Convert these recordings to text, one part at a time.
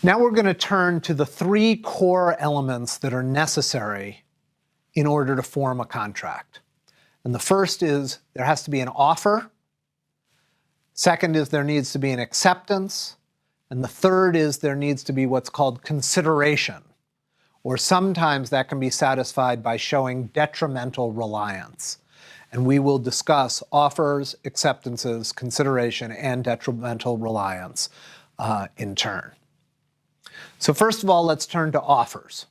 Now we're going to turn to the three core elements that are necessary in order to form a contract. And the first is there has to be an offer. Second is there needs to be an acceptance. And the third is there needs to be what's called consideration, or sometimes that can be satisfied by showing detrimental reliance. And we will discuss offers, acceptances, consideration, and detrimental reliance in turn. So first of all, let's turn to offers.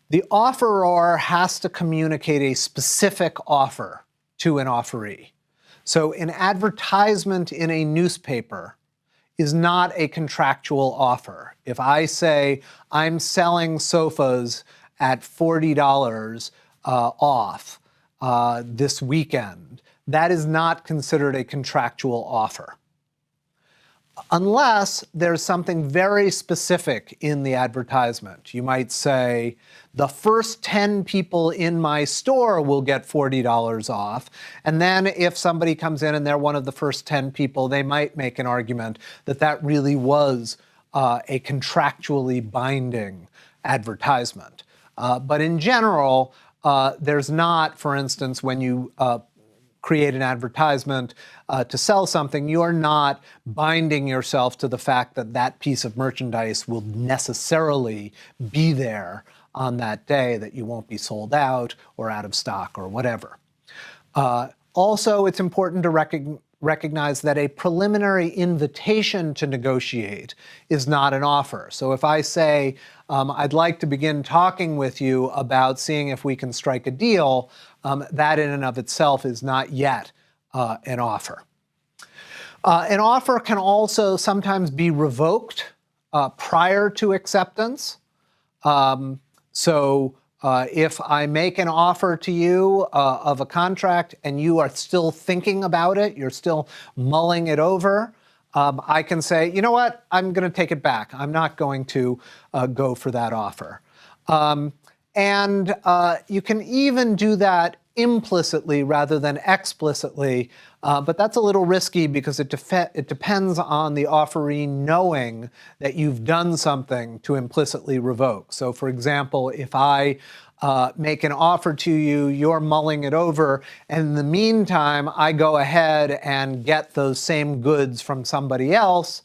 The offeror has to communicate a specific offer to an offeree. So an advertisement in a newspaper is not a contractual offer. If I say I'm selling sofas at $40 off this weekend, that is not considered a contractual offer, unless there's something very specific in the advertisement. You might say, the first 10 people in my store will get $40 off. And then if somebody comes in and they're one of the first 10 people, they might make an argument that that really was a contractually binding advertisement. But in general, there's not, for instance, when you create an advertisement to sell something, you're not binding yourself to the fact that that piece of merchandise will necessarily be there on that day, that you won't be sold out or out of stock or whatever. Also, it's important to recognize that a preliminary invitation to negotiate is not an offer. So if I say, I'd like to begin talking with you about seeing if we can strike a deal, that in and of itself is not yet an offer. An offer can also sometimes be revoked prior to acceptance. If I make an offer to you of a contract and you are still thinking about it, you're still mulling it over, I can say, you know what, I'm going to take it back. I'm not going to go for that offer. You can even do that implicitly rather than explicitly, but that's a little risky because it depends on the offeree knowing that you've done something to implicitly revoke. So for example, if I make an offer to you, you're mulling it over, and in the meantime, I go ahead and get those same goods from somebody else,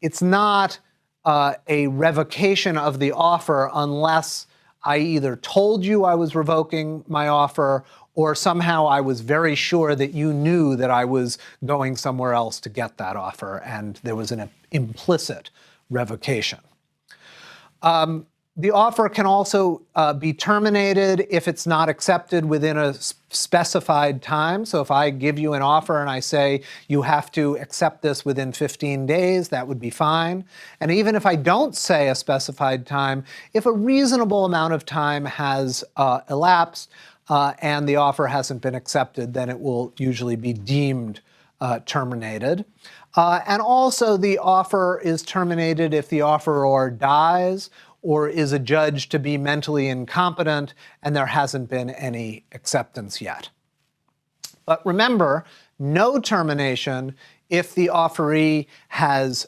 it's not a revocation of the offer unless I either told you I was revoking my offer or somehow I was very sure that you knew that I was going somewhere else to get that offer and there was an implicit revocation. The offer can also be terminated if it's not accepted within a specified time. So if I give you an offer and I say you have to accept this within 15 days, that would be fine. And even if I don't say a specified time, if a reasonable amount of time has elapsed and the offer hasn't been accepted, then it will usually be deemed terminated. And also the offer is terminated if the offeror dies or is adjudged to be mentally incompetent and there hasn't been any acceptance yet. But remember, no termination if the offeree has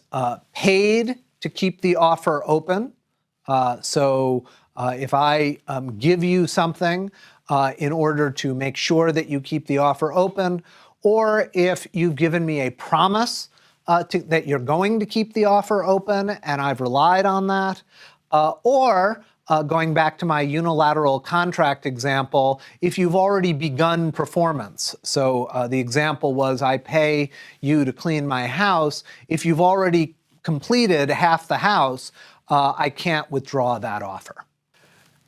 paid to keep the offer open. If I give you something in order to make sure that you keep the offer open, or if you've given me a promise that you're going to keep the offer open and I've relied on that, or going back to my unilateral contract example, if you've already begun performance. So the example was I pay you to clean my house. If you've already completed half the house, I can't withdraw that offer.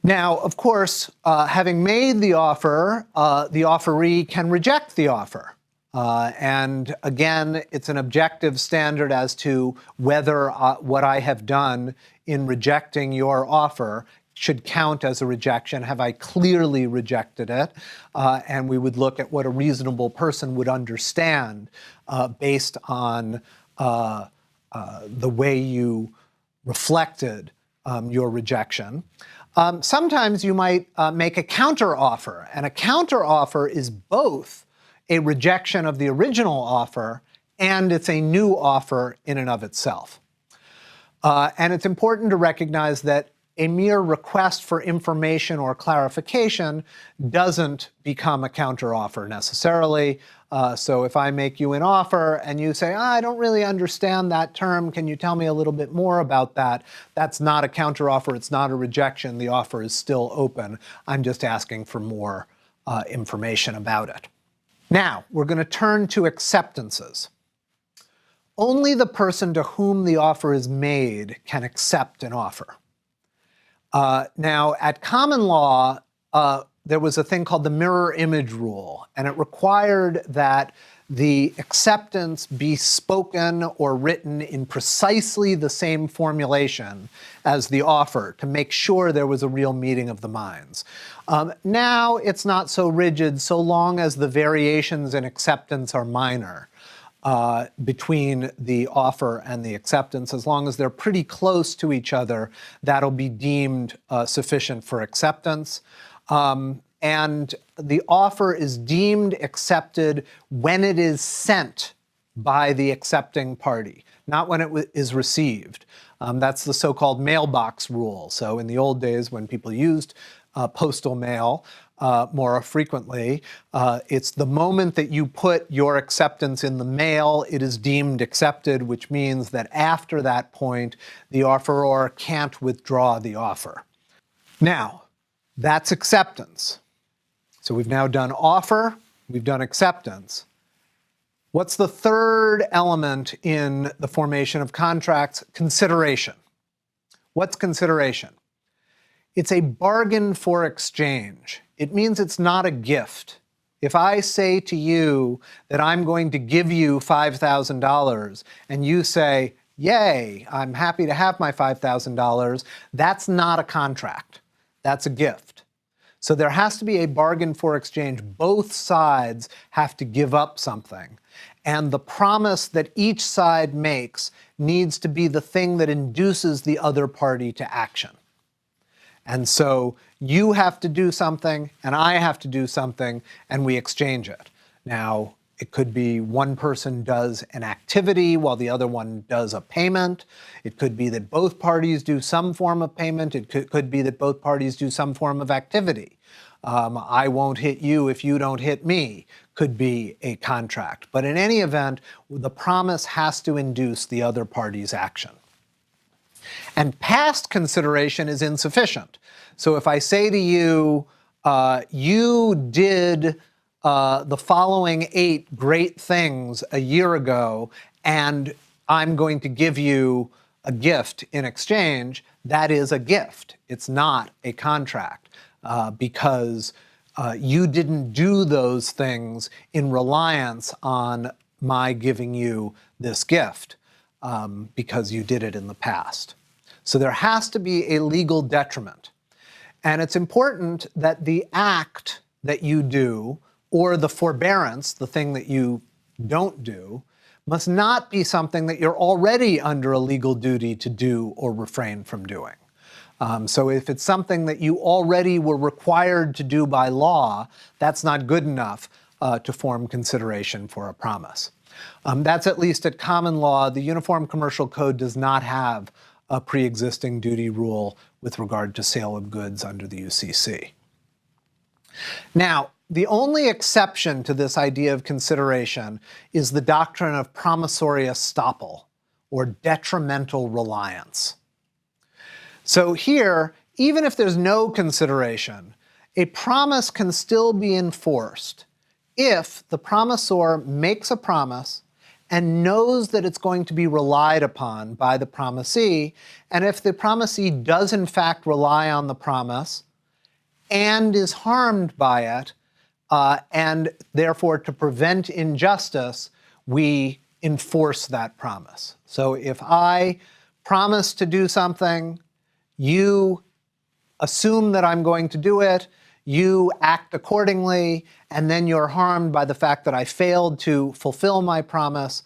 Now, of course, having made the offer, the offeree can reject the offer. And again, it's an objective standard as to whether what I have done in rejecting your offer should count as a rejection. Have I clearly rejected it? And we would look at what a reasonable person would understand based on the way you reflected your rejection. Sometimes you might make a counteroffer, and a counteroffer is both a rejection of the original offer and it's a new offer in and of itself. And it's important to recognize that a mere request for information or clarification doesn't become a counteroffer necessarily. So if I make you an offer and you say, I don't really understand that term, can you tell me a little bit more about that? That's not a counteroffer, it's not a rejection, the offer is still open. I'm just asking for more information about it. Now, we're going to turn to acceptances. Only the person to whom the offer is made can accept an offer. Now, at common law, there was a thing called the mirror image rule, and it required that the acceptance be spoken or written in precisely the same formulation as the offer to make sure there was a real meeting of the minds. Now, it's not so rigid so long as the variations in acceptance are minor. Between the offer and the acceptance, as long as they're pretty close to each other, that'll be deemed sufficient for acceptance. And the offer is deemed accepted when it is sent by the accepting party, not when it is received. That's the so-called mailbox rule. So in the old days when people used postal mail, more frequently, it's the moment that you put your acceptance in the mail, it is deemed accepted, which means that after that point, the offeror can't withdraw the offer. Now, that's acceptance. So we've now done offer, we've done acceptance. What's the third element in the formation of contracts? Consideration. What's consideration? It's a bargain for exchange. It means it's not a gift. If I say to you that I'm going to give you $5,000 and you say, yay, I'm happy to have my $5,000, that's not a contract. That's a gift. So there has to be a bargain for exchange. Both sides have to give up something. And the promise that each side makes needs to be the thing that induces the other party to action. And so you have to do something, and I have to do something, and we exchange it. Now, it could be one person does an activity while the other one does a payment. It could be that both parties do some form of payment. It could be that both parties do some form of activity. I won't hit you if you don't hit me could be a contract. But in any event, the promise has to induce the other party's action. And past consideration is insufficient. So if I say to you, you did the following 8 great things a year ago, and I'm going to give you a gift in exchange, that is a gift. It's not a contract because you didn't do those things in reliance on my giving you this gift because you did it in the past. So there has to be a legal detriment. And it's important that the act that you do, or the forbearance, the thing that you don't do, must not be something that you're already under a legal duty to do or refrain from doing. So if it's something that you already were required to do by law, that's not good enough to form consideration for a promise. That's at least at common law. The Uniform Commercial Code does not have a pre-existing duty rule with regard to sale of goods under the UCC. Now, the only exception to this idea of consideration is the doctrine of promissory estoppel, or detrimental reliance. So here, even if there's no consideration, a promise can still be enforced if the promisor makes a promise and knows that it's going to be relied upon by the promisee, and if the promisee does in fact rely on the promise and is harmed by it, and therefore to prevent injustice, we enforce that promise. So if I promise to do something, you assume that I'm going to do it, you act accordingly, and then you're harmed by the fact that I failed to fulfill my promise,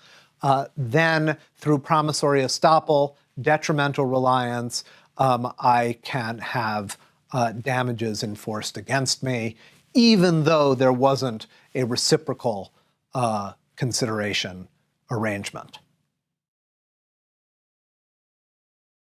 then through promissory estoppel, detrimental reliance, I can have damages enforced against me, even though there wasn't a reciprocal consideration arrangement.